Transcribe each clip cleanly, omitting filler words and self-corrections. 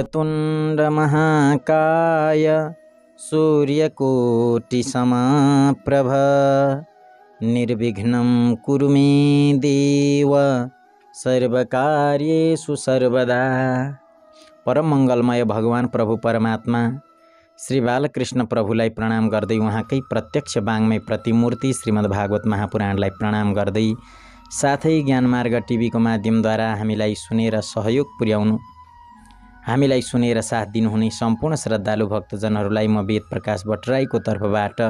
वक्रतुंड महाकाय सूर्यकोटि समाप्रभ निर्विघ्नं कुरु मे देव सर्वकार्येषु सर्वदा। परम मंगलमय भगवान प्रभु परमात्मा श्री बालकृष्ण प्रभुलाई प्रणाम गर्दै उहाँकै प्रत्यक्ष वाङ्मय प्रतिमूर्ति श्रीमद्भागवत महापुराणलाई प्रणाम गर्दै साथै ज्ञानमार्ग टिभीको माध्यमद्वारा हामीलाई सुनेर सहयोग पुर्याउनु, हामीलाई सुनेर साथ दिनुहुने सम्पूर्ण श्रद्धालु भक्तजनहरूलाई म वेद प्रकाश भट्टराईको तर्फबाट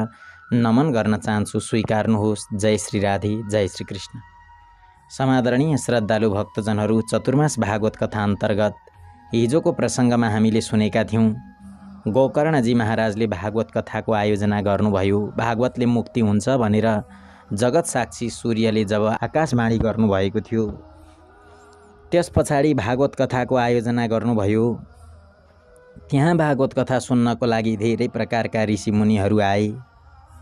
नमन गर्न चाहन्छु। स्वीकार्नुहोस्। जय श्री राधे, जय श्री कृष्ण। समादरणीय श्रद्धालु भक्तजनहरू, चतुर्मास भागवत कथा अन्तर्गत हिजोको प्रसङ्गमा हामीले सुनेका थियौँ गोकर्णजी महाराजले भागवत कथाको आयोजना गर्नुभयो। भागवतले मुक्ति हुन्छ भनेर जगत साक्षी सूर्यले जब आकाशवाणी गर्नुभएको थियो, त्यस पछाडि भागवत कथाको आयोजना गर्नुभयो। त्यहाँ भागवत कथा सुन्नको लागि धेरै प्रकारका ऋषिमुनिहरू आए।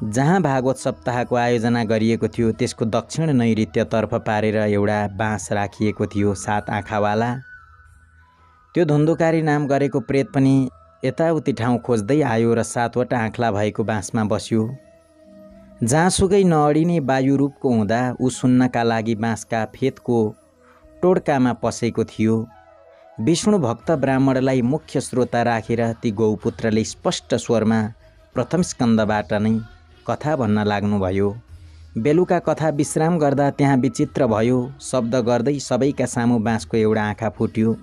जहाँ भागवत सप्ताहको आयोजना गरिएको थियो त्यसको दक्षिण नैऋत्यतर्फ पारेर एउटा बाँस राखिएको थियो 7 आँखावाला। त्यो धुन्धुकारी नाम गरेको प्रेत पनि यताउति ठाउँ खोज्दै आयो र 7वटा आँखला भएको बाँसमा बस्यो। जहाँसुकै नअडिने वायु रूपको हुँदा ऊ सुन्नका लागि बाँसका फेदको टोड्कामा पसेको थियो। विष्णु भक्त ब्राह्मणलाई मुख्य श्रोता राखेर ती गौपुत्रले स्पष्ट स्वरमा प्रथम स्कन्धबाट नै कथा भन्न लाग्नुभयो। बेलुका कथा विश्राम गर्दा त्यहाँ विचित्र भयो। शब्द गर्दै सबैका सामु बाँसको एउटा आँखा फुट्यो।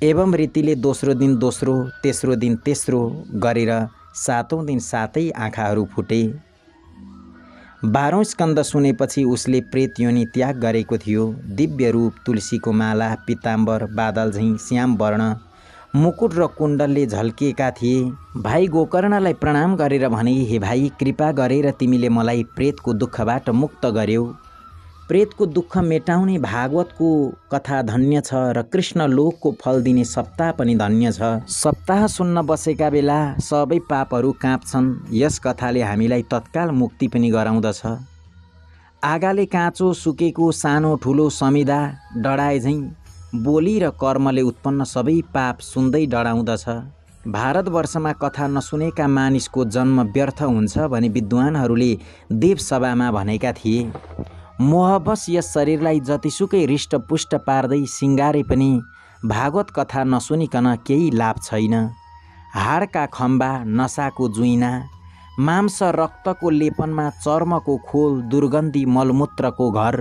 एवं रीतिले दोस्रो दिन दोस्रो, तेस्रो दिन तेस्रो गरेर 7औं दिन 7 आँखाहरू फुटे। 12औं स्कन्द सुनेपछि उसले प्रेत योनि त्याग गरेको थियो। दिव्य रूप, तुलसीको माला, पीताम्बर, बादल झैं श्याम वर्ण, मुकुट र कुण्डलले झल्किएका थिए। भाइ गोकर्णलाई प्रणाम गरेर भने, हे भाइ, कृपा गरेर तिमीले मलाई प्रेतको दुःखबाट मुक्त गर्यौ। प्रेतको दुःख मेटाउने भागवतको कथा धन्य छ र कृष्ण लोकको फल दिने सप्ताह पनि धन्य छ। सप्ताह सुन्न बसेका बेला सबै पापहरू काँप्छन्। यस कथाले हामीलाई तत्काल मुक्ति पनि गराउँदछ। आगाले काँचो सुकेको सानो ठुलो समिदा डढाए झैं बोली र कर्मले उत्पन्न सबै पाप सुन्दै डढाउँदछ। भारतवर्षमा कथा नसुनेका मानिसको जन्म व्यर्थ हुन्छ भनी विद्वानहरूले देवसभामा भनेका थिए। मोहवश यस शरीरलाई जतिसुकै हृष्टपुष्ट पार्दै सिङ्गारे पनि भागवत कथा नसुनिकन केही लाभ छैन। हाडका खम्बा, नसाको जुइना, मांस रक्तको लेपनमा चर्मको खोल, दुर्गन्धी मलमूत्रको घर,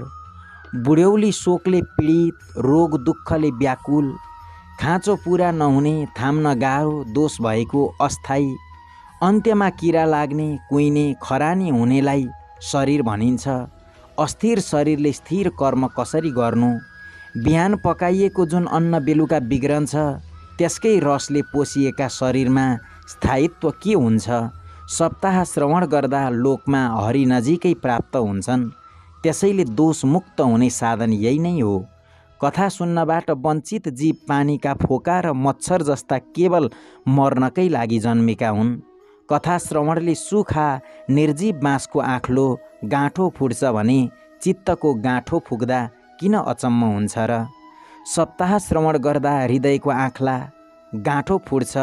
बुढ्यौली शोकले पीडित, रोग दुःखले व्याकुल, खाँचो पुरा नहुने, थाम्न गाह्रो, दोष भएको अस्थायी, अन्त्यमा किरा लाग्ने, कुहिने, खरानी हुनेलाई शरीर भनिन्छ। अस्थिर शरीरले स्थिर कर्म कसरी गर्नु? बिहान पकाइएको जुन अन्न बेलुका बिग्रन्छ त्यसकै रसले पोसिएका शरीरमा स्थायित्व के हुन्छ? सप्ताह श्रवण गर्दा लोकमा हरि नजिकै प्राप्त हुन्छन्। त्यसैले दोष मुक्त हुने साधन यही नै हो। कथा सुन्नबाट वञ्चित जीव पानीका फोका र मच्छर जस्ता केवल मर्नकै लागि जन्मेका हुन्। कथा श्रवणले सुखा निर्जीव बाँसको आँखलो गाँठो फुट्छ भने चित्तको गाँठो फुक्दा किन अचम्म हुन्छ र? सप्ताह श्रवण गर्दा हृदयको आँखला गाँठो फुट्छ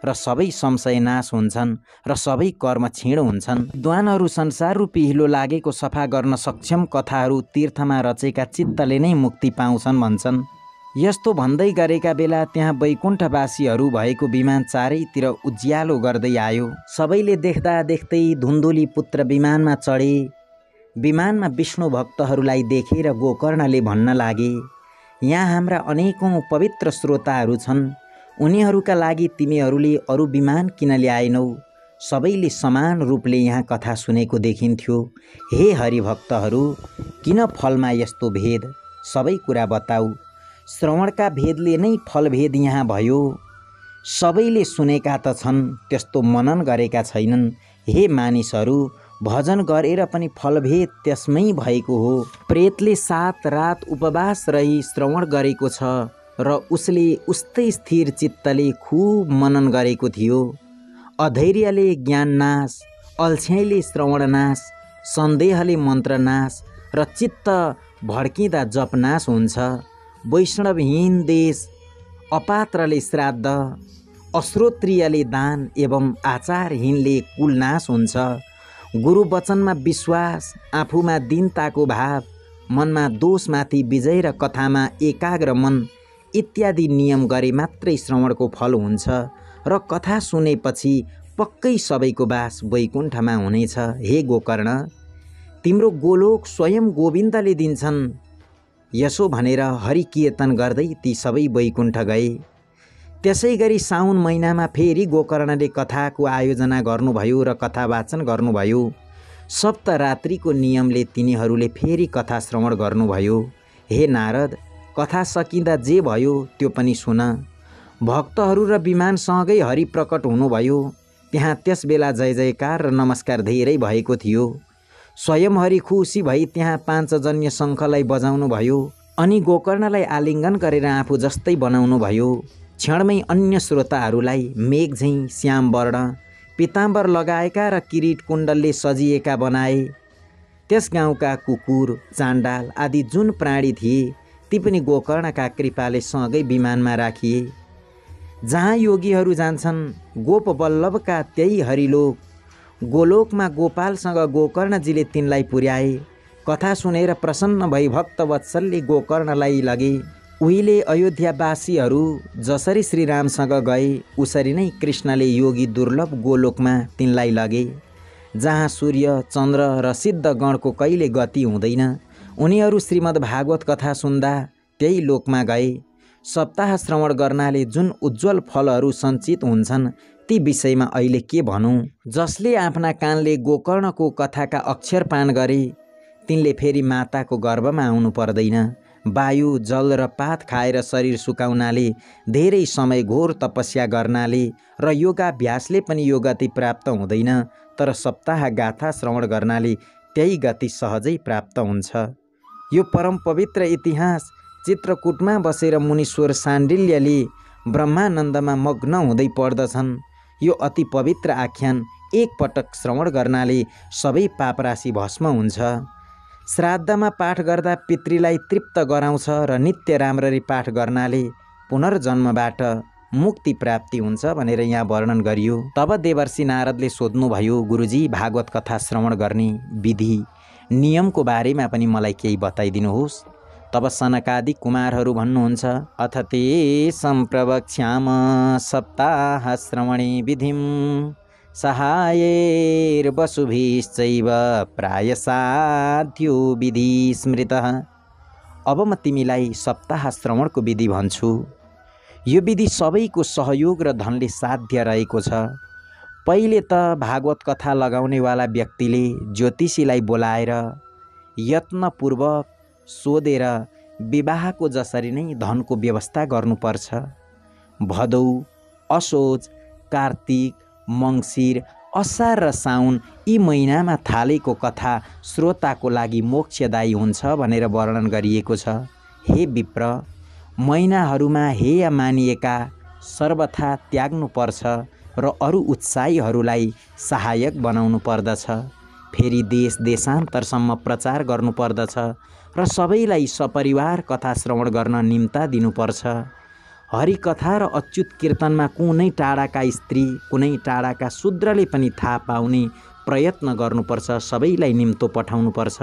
र सबै संशय नाश हुन्छन् र सबै कर्म क्षीण हुन्छन्। विद्वानहरू संसार रूपी हिलो लागेको सफा गर्न सक्षम कथाहरू तीर्थमा रचेका चित्तले नै मुक्ति पाउँछन् भन्छन्। यस्तो भन्दै गरेका बेला त्यहाँ वैकुण्ठवासीहरू भएको विमान चारैतिर उज्यालो गर्दै आयो। सबैले देख्दा देख्दै धुन्धुली पुत्र विमानमा चढे। विमानमा विष्णु भक्तहरूलाई देखेर गोकर्णले भन्न लागे, यहाँ हाम्रा अनेकौं पवित्र श्रोताहरू छन्। उनीहरूका लागि तिमीहरूले अरू विमान किन ल्याएनौ? सबैले समान रूपले यहाँ कथा सुनेको देखिन्थ्यो। हे हरिभक्तहरू, किन फलमा यस्तो भेद? सबै कुरा बताऊ। श्रवणका भेदले नै फलभेद यहाँ भयो। सबैले सुनेका त छन्, त्यस्तो मनन गरेका छैनन्। हे मानिसहरू, भजन गरेर पनि फलभेद त्यसमै भएको हो। प्रेतले 7 रात उपवास रही श्रवण गरेको छ र उसले उस्तै स्थिर चित्तले खूब मनन गरेको थियो। अधैर्यले ज्ञान नाश, अल्छ्याइले श्रवण नाश, सन्देहले मन्त्र नाश र चित्त भड्किँदा जप नाश हुन्छ। वैष्णवहीन देश अपात्रले श्राद्ध, अश्रोत्रियले दान एवं आचारहीनले कुलनाश हुन्छ। गुरु वचनमा विश्वास, आफूमा दीनताको भाव, मनमा दोषमाथि विजय र कथामा एकाग्र मन इत्यादि नियम गरे मात्रै श्रवणको फल हुन्छ र कथा सुनेपछि पक्कै सबैको बास वैकुण्ठमा हुनेछ। हे गोकर्ण, तिम्रो गोलोक स्वयं गोविन्दले दिन्छन्। यसो भनेर हरिकीर्तन गर्दै ती सबै वैकुण्ठ गए। त्यसै गरी साउन महिनामा फेरि गोकर्णले कथाको आयोजना गर्नुभयो र कथा वाचन गर्नुभयो। सप्तरात्रिको नियमले तिनीहरूले फेरि कथा श्रवण गर्नुभयो। हे नारद, कथा सकिँदा जे भयो त्यो पनि सुन। भक्तहरू र विमानसँगै हरि प्रकट हुनुभयो। त्यहाँ त्यसबेला जय जयकार र नमस्कार धेरै भएको थियो। स्वयं हरि खुसी भई त्यहाँ पाञ्चजन्य शङ्खलाई बजाउनु भयो अनि गोकर्णलाई आलिङ्गन गरेर आफू जस्तै बनाउनु भयो। क्षणमै अन्य श्रोताहरूलाई मेघ झैँ श्याम वर्ण, पीताम्बर लगाएका र किरीट कुण्डलले सजिएका बनाए। त्यस गाउँका कुकुर, चाण्डाल आदि जुन प्राणी थिए ती पनि गोकर्णका कृपाले सँगै विमानमा राखिए। जहाँ योगीहरू जान्छन् गोपवल्लभका त्यही हरिलोक। गोलोकमा गोपालसँग गोकर्णजीले तिनलाई पुर्याए। कथा सुनेर प्रसन्न भई भक्तवत्सलले गोकर्णलाई लगे। उहिले अयोध्यावासीहरू जसरी श्रीरामसँग गए उसरी नै कृष्णले योगी दुर्लभ गोलोकमा तिनलाई लगे। जहाँ सूर्य, चन्द्र र सिद्ध गणको कहिले गति हुँदैन, उनीहरू श्रीमद् भागवत कथा सुन्दा त्यही लोकमा गए। सप्ताह श्रवण गर्नाले जुन उज्जवल फलहरू सञ्चित हुन्छन् ती विषयमा अहिले के भनौँ। जसले आफ्ना कानले गोकर्णको कथाका अक्षर पान गरे तिनले फेरि माताको गर्भमा आउनु पर्दैन। वायु, जल र पात खाएर शरीर सुकाउनाले, धेरै समय घोर तपस्या गर्नाले र योगाभ्यासले पनि यो गति प्राप्त हुँदैन, तर सप्ताह गाथा श्रवण गर्नाले त्यही गति सहजै प्राप्त हुन्छ। यो परम पवित्र इतिहास चित्रकूटमा बसेर मुनीश्वर साण्डिल्यले ब्रह्मानन्दमा मग्न हुँदै पढ्दछन्। यो अति पवित्र आख्यान एकपटक श्रवण गर्नाले सबै पापराशि भस्म हुन्छ। श्राद्धमा पाठ गर्दा पितृलाई तृप्त गराउँछ र नित्य राम्ररी पाठ गर्नाले पुनर्जन्मबाट मुक्ति प्राप्ति हुन्छ भनेर यहाँ वर्णन गरियो। तब देवर्षि नारदले सोध्नुभयो, गुरुजी, भागवत कथा श्रवण गर्ने विधि नियमको बारेमा पनि मलाई केही बताइदिनुहोस्। तब सनकादि कुमारहरू भन्नुहुन्छ, अथ ते सम्प्रवक्ष्याम सप्ताह श्रवणे विधिं सहायैर्वसुभिश्चैव प्रायसाध्यो विधि स्मृतः। अब म तिमीलाई सप्ताह श्रवणको विधि भन्छु। यो विधि सबैको सहयोग र धनले साध्य रहेको छ। पहिले त भागवत कथा लगाउनेवाला व्यक्तिले ज्योतिषीलाई बोलाएर यत्नपूर्वक सोधेर विवाहको जसरी नै धनको व्यवस्था गर्नुपर्छ। भदौ, असोज, कार्तिक, मङ्सिर, असार र साउन यी महिनामा थालेको कथा श्रोताको लागि मोक्षदायी हुन्छ भनेर वर्णन गरिएको छ। हे विप्र, महिनाहरूमा हेय मानिएका सर्वथा त्याग्नुपर्छ र अरू उत्साहीहरूलाई सहायक बनाउनु पर्दछ। फेरि देश देशान्तरसम्म प्रचार गर्नुपर्दछ र सबैलाई सपरिवार कथा श्रवण गर्न निम्ता दिनुपर्छ। हरिकथा र अच्युत कीर्तनमा कुनै टाढाका स्त्री, कुनै टाढाका शूद्रले पनि थाहा पाउने प्रयत्न गर्नुपर्छ। सबैलाई निम्तो पठाउनुपर्छ।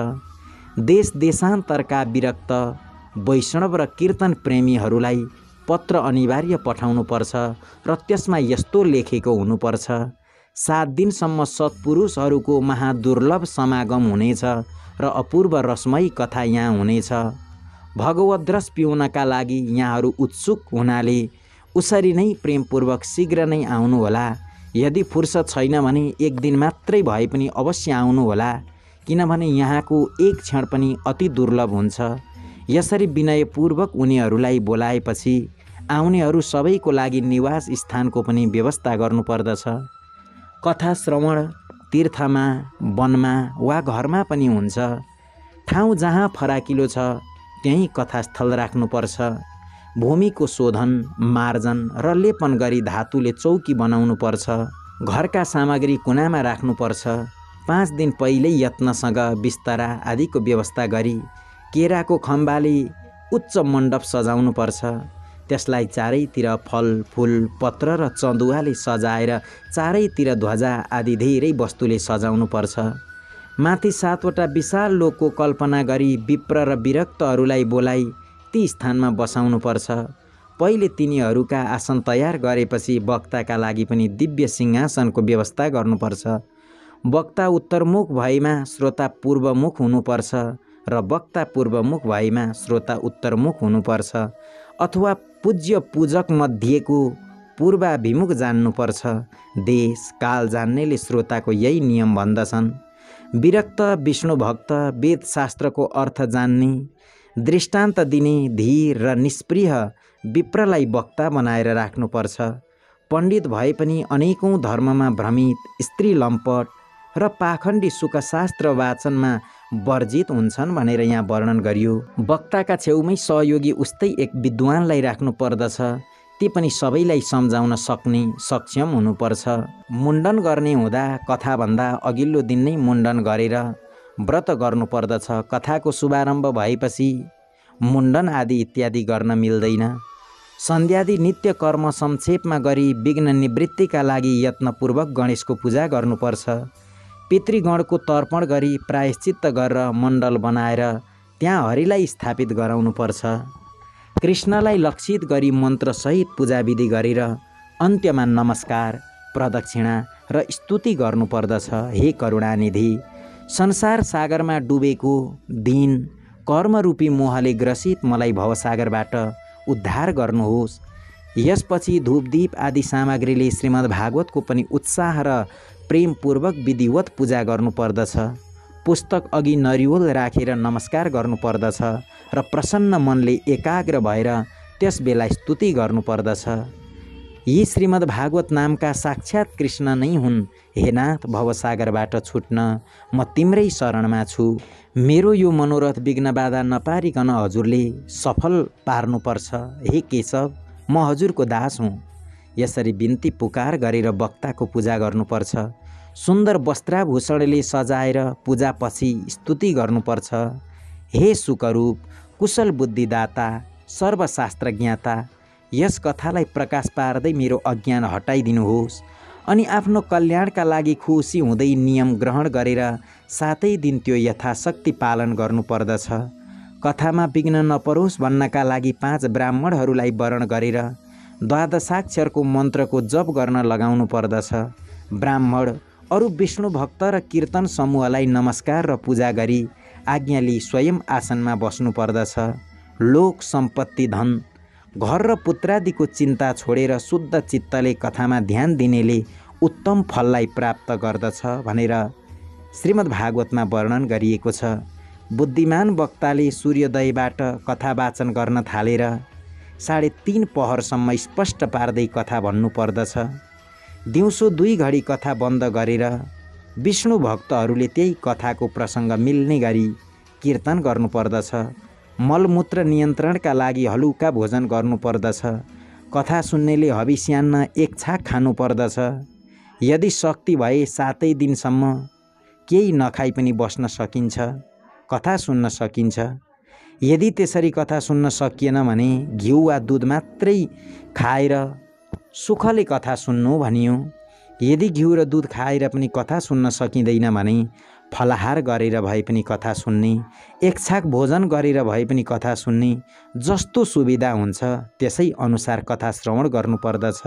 देश देशान्तरका विरक्त वैष्णव र कीर्तन प्रेमीहरूलाई पत्र अनिवार्य पठाउनुपर्छ र त्यसमा यस्तो लेखेको हुनुपर्छ, 7 दिनसम्म सत्पुरुषहरूको महादुर्लभ समागम हुनेछ र अपूर्व रसमयी कथा यहाँ हुनेछ। भगवद् रस पिउनका लागि यहाँहरू उत्सुक हुनाले उसरी नै प्रेमपूर्वक शीघ्र नै आउनुहोला। यदि फुर्सद छैन भने 1 दिन मात्रै भए पनि अवश्य आउनुहोला, किनभने यहाँको एक क्षण पनि अति दुर्लभ हुन्छ। यसरी विनयपूर्वक उनीहरूलाई बोलाएपछि आउनेहरू सबैको लागि निवास स्थानको पनि व्यवस्था गर्नुपर्दछ। कथा श्रवण तीर्थमा, वनमा वा घरमा पनि हुन्छ। ठाउँ जहाँ फराकिलो छ त्यहीँ कथास्थल राख्नुपर्छ। भूमिको शोधन, मार्जन र लेपन गरी धातुले चौकी बनाउनुपर्छ। घरका सामग्री कुनामा राख्नुपर्छ। 5 दिन पहिल्यै यत्नसँग बिस्तरा आदिको व्यवस्था गरी केराको खम्बाले उच्च मण्डप सजाउनुपर्छ। त्यसलाई चारैतिर फल फूल पत्र र चन्दुवाले सजाएर चारैतिर ध्वजा आदि धेरै वस्तुले सजाउनुपर्छ। माथि 7वटा विशाल लोकको कल्पना गरी विप्र र विरक्तहरूलाई बोलाई ती स्थानमा बसाउनुपर्छ। पहिले तिनीहरूका आसन तयार गरेपछि वक्ताका लागि पनि दिव्य सिंहासनको व्यवस्था गर्नुपर्छ। वक्ता उत्तरमुख भएमा श्रोता पूर्वमुख हुनुपर्छ र वक्ता पूर्वमुख भएमा श्रोता उत्तरमुख हुनुपर्छ, अथवा पूज्य पूजक मध्येको पूर्वाभिमुख जान्नुपर्छ। देश काल जान्नेले श्रोताको यही नियम भन्दछन्। विरक्त विष्णु भक्त वेद शास्त्रको अर्थ जान्ने, दृष्टान्त दिने, धीर र निष्प्रिय विप्रलाई वक्ता बनाएर राख्नुपर्छ। पण्डित भए पनि अनेकौं धर्ममा भ्रमित, स्त्री लम्पट र पाखण्डी सुखशास्त्र वाचनमा वर्जित हुन्छन् भनेर यहाँ वर्णन गरियो। वक्ताका छेउमै सहयोगी उस्तै एक विद्वानलाई राख्नु पर्दछ। ती पनि सबैलाई सम्झाउन सक्ने सक्षम हुनुपर्छ। मुण्डन गर्ने हुँदा कथाभन्दा अघिल्लो दिन नै मुण्डन गरेर व्रत गर्नुपर्दछ। कथाको शुभारम्भ भएपछि मुण्डन आदि इत्यादि गर्न मिल्दैन। सन्ध्यादि नित्य कर्म संक्षेपमा गरी विघ्न निवृत्तिका लागि यत्नपूर्वक गणेशको पूजा गर्नुपर्छ। पितृगणको तर्पण गरी प्रायश्चित्त गरेर मण्डल बनाएर त्यहाँ हरिलाई स्थापित गराउनुपर्छ। कृष्णलाई लक्षित गरी मन्त्रसहित पूजाविधि गरेर अन्त्यमा नमस्कार, प्रदक्षिणा र स्तुति गर्नुपर्दछ। हे करुणानिधि, संसार सागरमा डुबेको दिन कर्मरूपी मोहले ग्रसित मलाई भवसागरबाट उद्धार गर्नुहोस्। यसपछि धूपदीप आदि सामग्रीले श्रीमद् भागवतको पनि उत्साह र प्रेमपूर्वक विधिवत पूजा गर्नुपर्दछ। पुस्तक अघि नरिवल राखेर नमस्कार गर्नुपर्दछ र प्रसन्न मनले एकाग्र भएर त्यस बेला स्तुति गर्नुपर्दछ। यी श्रीमद् भागवत नामका साक्षात् कृष्ण नै हुन्। हे नाथ, भवसागरबाट छुट्न म तिम्रै शरणमा छु। मेरो यो मनोरथ विघ्न बाधा नपारिकन हजुरले सफल पार्नुपर्छ। हे केशव, म हजुरको दास हुँ। यसरी बिन्ती पुकार गरेर वक्ताको पूजा गर्नुपर्छ। सुन्दर वस्त्राभूषणले सजाएर पूजापछि स्तुति गर्नुपर्छ। हे सुखरूप, कुशल बुद्धिदाता, सर्वशास्त्र ज्ञाता, यस कथालाई प्रकाश पार्दै मेरो अज्ञान हटाइदिनुहोस् अनि आफ्नो कल्याणका लागि खुसी हुँदै नियम ग्रहण गरेर 7 दिन त्यो यथाशक्ति पालन गर्नुपर्दछ। कथामा विघ्न नपरोस् भन्नका लागि 5 ब्राह्मणहरूलाई वरण गरेर द्वादशाक्षरको मन्त्रको जप गर्न लगाउनु पर्दछ। ब्राह्मण अरू विष्णु भक्त र कीर्तन समूहलाई नमस्कार र पूजा गरी आज्ञा लिई स्वयं आसनमा बस्नु पर्दछ। लोक सम्पत्ति, धन, घर र पुत्रादिको चिन्ता छोडेर शुद्ध चित्तले कथामा ध्यान दिनेले उत्तम फललाई प्राप्त गर्दछ भनेर श्रीमद् भागवतमा वर्णन गरिएको छ। बुद्धिमान वक्ताले सूर्योदयबाट कथा वाचन गर्न थालेर 3:30 पहरसम्म स्पष्ट पार्दै कथा भन्नुपर्दछ। दिउँसो 2 घडी कथा बन्द गरेर विष्णु भक्तहरूले त्यही कथाको प्रसङ्ग मिल्ने गरी कीर्तन गर्नुपर्दछ। मलमूत्र नियन्त्रणका लागि हलुका भोजन गर्नुपर्दछ। कथा सुन्नेले हविष्यान्न 1 छाक खानुपर्दछ। यदि शक्ति भए 7 दिनसम्म केही नखाई पनि बस्न सकिन्छ, कथा सुन्न सकिन्छ। यदि त्यसरी कथा सुन्न सकिएन भने घिउ वा दुध मात्रै खाएर सुखले कथा सुन्नु भनियो। यदि घिउ र दुध खाएर पनि कथा सुन्न सकिँदैन भने फलाहार गरेर भए पनि कथा सुन्ने, 1 छाक भोजन गरेर भए पनि कथा सुन्ने, जस्तो सुविधा हुन्छ त्यसै अनुसार कथा श्रवण गर्नुपर्दछ।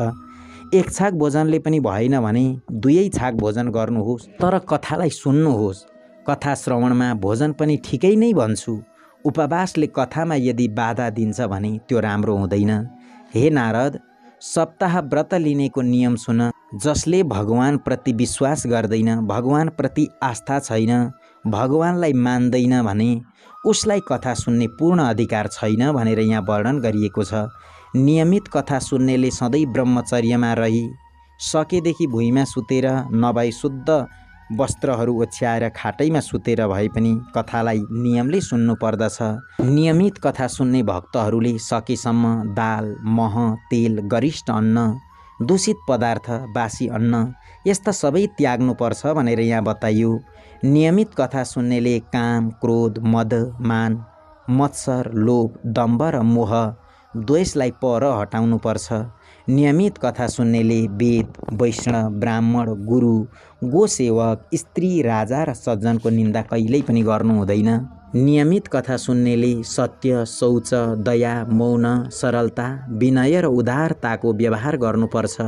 1 छाक भोजनले पनि भएन भने 2 छाक भोजन गर्नुहोस्, तर कथालाई सुन्नुहोस्। कथा श्रवणमा भोजन पनि ठिकै नै भन्छु। उपवासले कथामा यदि बाधा दिन्छ भने त्यो राम्रो हुँदैन। हे नारद, सप्ताह व्रत लिनेको नियम सुन। जसले भगवान प्रति विश्वास गर्दैन, भगवान प्रति आस्था छैन, भगवानलाई मान्दैन भने उसलाई कथा सुन्ने पूर्ण अधिकार छैन भनेर यहाँ वर्णन गरिएको छ। नियमित कथा सुन्नेले सधैँ ब्रह्मचर्यमा रही सकेदेखि भुइँमा सुतेर नभए शुद्ध वस्त्रहरू ओछ्याएर खाटैमा सुतेर भए पनि कथालाई नियमले सुन्नु पर्दछ। नियमित कथा सुन्ने भक्तहरूले सकेसम्म दाल, मह, तेल, गरिष्ठ अन्न, दूषित पदार्थ, बासी अन्न यस्ता सबै त्याग्नुपर्छ भनेर यहाँ बताइयो। नियमित कथा सुन्नेले काम, क्रोध, मद, मान, मत्सर, लोभ, दम्भ र मोह द्वेषलाई पर हटाउनुपर्छ। नियमित कथा सुन्नेले वेद, वैष्णव, ब्राह्मण, गुरु, गोसेवक, स्त्री, राजा र सज्जनको निन्दा कहिल्यै पनि गर्नु हुँदैन। नियमित कथा सुन्नेले सत्य, शौच, दया, मौन, सरलता, विनय र उदारताको व्यवहार गर्नुपर्छ।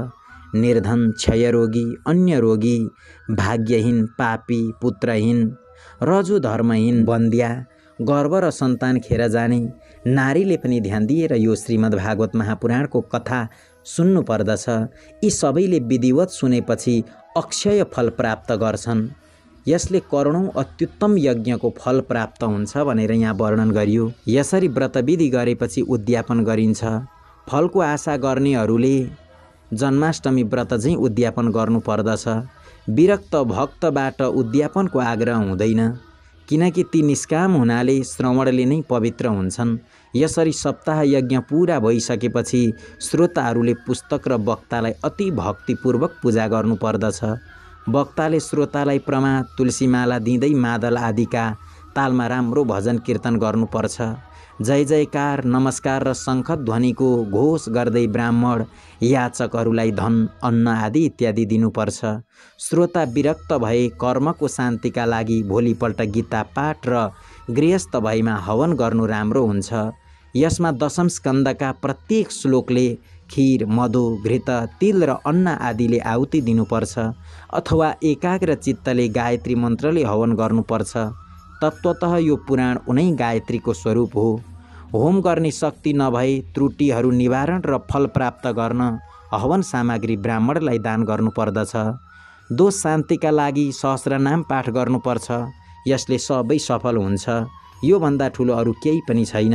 निर्धन, क्षयरोगी, अन्य रोगी, भाग्यहीन, पापी, पुत्रहीन, रजु धर्महीन, बन्द्या, गर्व र सन्तान खेर जाने नारीले पनि ध्यान दिएर यो श्रीमद् भागवत महापुराणको कथा सुन्नु पर्दछ। यी सबैले विधिवत सुनेपछि अक्षय फल प्राप्त गर्छन्। यसले करोडौं अत्युत्तम यज्ञको फल प्राप्त हुन्छ भनेर यहाँ वर्णन गरियो। यसरी व्रतविधि गरेपछि उद्यापन गरिन्छ। फलको आशा गर्नेहरूले जन्माष्टमी व्रत चाहिँ उद्यापन गर्नु पर्दछ। विरक्त भक्तबाट उद्यापनको आग्रह हुँदैन, किनकि ती निष्काम हुनाले श्रवणले नै पवित्र हुन्छन्। यसरी सप्ताह यज्ञ पूरा भइसकेपछि श्रोताहरूले पुस्तक र वक्तालाई अति भक्तिपूर्वक पूजा गर्नुपर्दछ। वक्ताले श्रोतालाई प्रमाद, तुलसीमाला दिँदै मादल आदिका तालमा राम्रो भजन कीर्तन गर्नुपर्छ। जय जयकार, नमस्कार र शङ्ख ध्वनिको घोष गर्दै ब्राह्मण याचकहरूलाई धन, अन्न आदि इत्यादि दिनुपर्छ। श्रोता विरक्त भए कर्मको शान्तिका लागि भोलिपल्ट गीता पाठ र गृहस्थ भएमा हवन गर्नु राम्रो हुन्छ। यसमा दशम स्कन्दका प्रत्येक श्लोकले खीर, मधु, घृत, तिल र अन्न आदिले आहुति दिनुपर्छ अथवा एकाग्र चित्तले गायत्री मन्त्रले हवन गर्नुपर्छ। तत्त्वतः यो पुराण उनै गायत्रीको स्वरूप हो। होम गर्ने शक्ति नभए त्रुटिहरू निवारण र फल प्राप्त गर्न हवन सामग्री ब्राह्मणलाई दान गर्नुपर्दछ। दोष शान्तिका लागि सहस्रनाम पाठ गर्नुपर्छ। यसले सबै सफल हुन्छ। योभन्दा ठुलो अरू केही पनि छैन।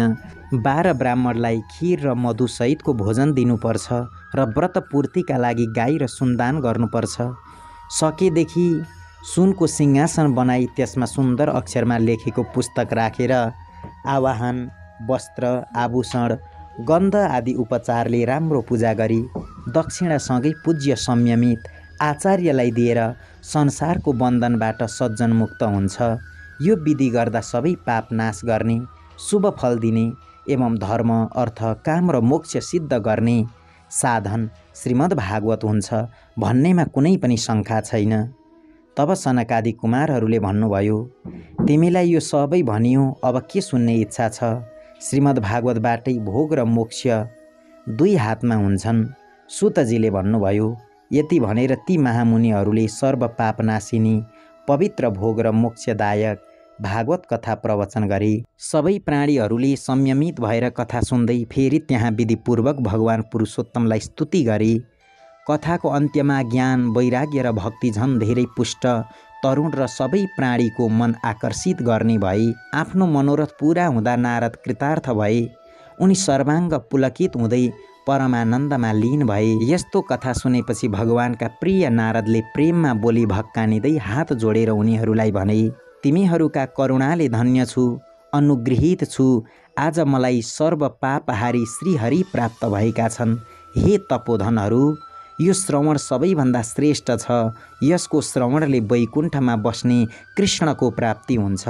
12 ब्राह्मणलाई खीर र मधुसहितको भोजन दिनुपर्छ र व्रत पूर्तिका लागि गाई र सुनदान गर्नुपर्छ। सकेदेखि सुनको सिंहासन बनाई त्यसमा सुन्दर अक्षरमा लेखेको पुस्तक राखेर आवाहन, वस्त्र, आभूषण, गन्ध आदि उपचारले राम्रो पूजा गरी दक्षिणासँगै पूज्य संयमित आचार्यलाई दिएर संसारको बन्धनबाट सज्जन मुक्त हुन्छ। यो विधि गर्दा सबै पाप नाश गर्ने, शुभ फल दिने एवं धर्म, अर्थ, काम र मोक्ष सिद्ध गर्ने साधन श्रीमद् भागवत हुन्छ भन्नेमा कुनै पनि शङ्का छैन। तब सनकादि कुमारहरूले भन्नुभयो, तिमीलाई यो सबै भनियो, अब के सुन्ने इच्छा छ? श्रीमद् भागवतबाटै भोग र मोक्ष दुई हातमा हुन्छन्। सुतजीले भन्नुभयो, यति भनेर ती महामुनिहरूले सर्व पापनाशिनी पवित्र भोग र मोक्षदायक भागवत कथा प्रवचन गरे। सबै प्राणीहरूले संयमित भएर कथा सुन्दै फेरि त्यहाँ विधिपूर्वक भगवान पुरुषोत्तमलाई स्तुति गरे। कथाको अन्त्यमा ज्ञान, वैराग्य र भक्ति झन् धेरै पुष्ट, तरुण र सबै प्राणीको मन आकर्षित गर्ने भए। आफ्नो मनोरथ पूरा हुँदा नारद कृतार्थ भए। उनी सर्वाङ्ग पुलकित हुँदै परमानन्दमा लीन भए। यस्तो कथा सुनेपछि भगवानका प्रिय नारदले प्रेममा बोली भक्कानिँदै हात जोडेर उनीहरूलाई भने, तिमीहरूका करुणाले धन्य छु, अनुगृहित छु। आज मलाई सर्व पापहारी श्रीहरि प्राप्त भएका छन्। हे तपोधनहरू, यो श्रवण सबैभन्दा श्रेष्ठ छ। यसको श्रवणले वैकुण्ठमा बस्ने कृष्णको प्राप्ति हुन्छ।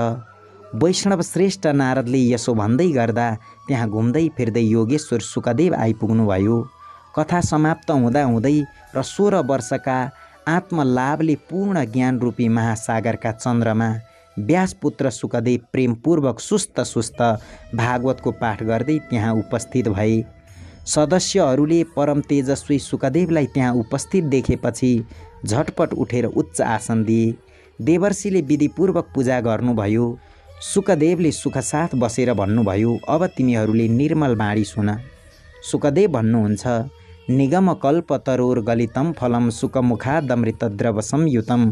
वैष्णव श्रेष्ठ नारदले यसो भन्दै गर्दा त्यहाँ घुम्दै फिर्दै योगेश्वर सुकदेव आइपुग्नुभयो। कथा समाप्त हुँदा हुँदै र 16 वर्षका आत्मलाभले पूर्ण ज्ञान रूपी महासागरका चन्द्रमा व्यासपुत्र सुकदेव प्रेमपूर्वक सुस्त भागवतको पाठ गर्दै त्यहाँ उपस्थित भए। सदस्यहरूले परम तेजस्वी सुकदेवलाई त्यहाँ उपस्थित देखेपछि झटपट उठेर उच्च आसन दिए। देवर्षिले विधिपूर्वक पूजा गर्नुभयो। सुकदेवले सुखसाथ बसेर भन्नुभयो, अब तिमीहरूले निर्मल बाणी सुन। सुकदेव भन्नुहुन्छ, निगम कल्पतरोर गलितम फलम सुकमुखादमृतद्रव संयुतम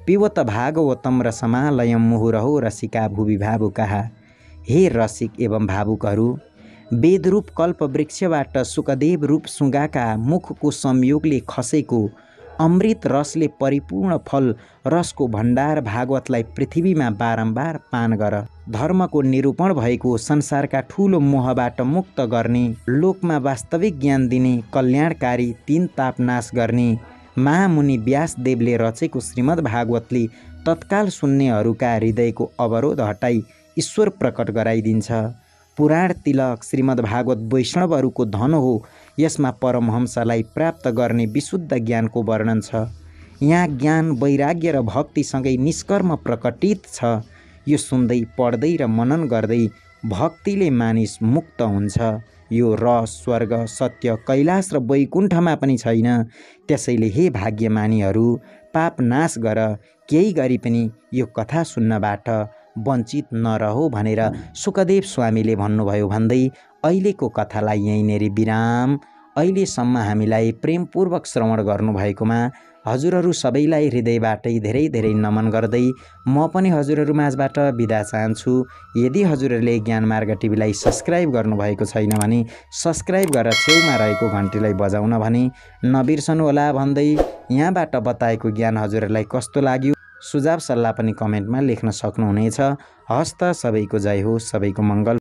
पिबत भागवतम रसमालयम मुहुरहो रसिका भुवि भावुकाः। हे रसिक एवं भावुकहरू, वेदरूप कल्प वृक्षबाट सुकदेव रूप सुगाका मुखको संयोगले खसेको अमृत रसले परिपूर्ण फल रसको भण्डार भागवतलाई पृथ्वीमा बारम्बार पान गर। धर्मको निरूपण भएको, संसारका ठूलो मोहबाट मुक्त गर्ने, लोकमा वास्तविक ज्ञान दिने, कल्याणकारी, तीन ताप नाश गर्ने महामुनि व्यासदेवले रचेको श्रीमद् भागवतले तत्काल सुन्नेहरूका हृदयको अवरोध हटाई ईश्वर प्रकट गराइदिन्छ। पुराण तिलक श्रीमद्भागवत वैष्णवहरूको धन हो। यसमा परमहंसलाई प्राप्त गर्ने विशुद्ध ज्ञानको वर्णन छ। यहाँ ज्ञान, वैराग्य र भक्तिसँगै निष्कर्म प्रकटित छ। यो सुन्दै, पढ्दै र मनन गर्दै भक्तिले मानिस मुक्त हुन्छ। यो रस, स्वर्ग, सत्य, कैलाश र वैकुण्ठमा पनि छैन। त्यसैले हे भाग्यमानीहरू, पाप नाश गर, केही गरी पनि यो कथा सुन्नबाट वञ्चित नरहो भनेर सुखदेव स्वामीले भन्नुभयो भन्दै अहिलेको कथालाई यहीँनेरि विराम। अहिलेसम्म हामीलाई प्रेमपूर्वक श्रवण गर्नुभएकोमा हजुरहरू सबैलाई हृदयबाटै धेरै धेरै नमन गर्दै म पनि हजुरहरू माझबाट बिदा चाहन्छु। यदि हजुरहरूले ज्ञानमार्ग टिभीलाई सब्सक्राइब गर्नुभएको छैन भने सब्सक्राइब गरेर छेउमा रहेको घन्टीलाई बजाउन भने नबिर्सनुहोला भन्दै यहाँबाट बताएको ज्ञान हजुरहरूलाई कस्तो लाग्यो सुझाव सल्लाह पनि कमेन्टमा लेख्न सक्नुहुनेछ। हस्त सबैको जय हो, सबैको मङ्गल।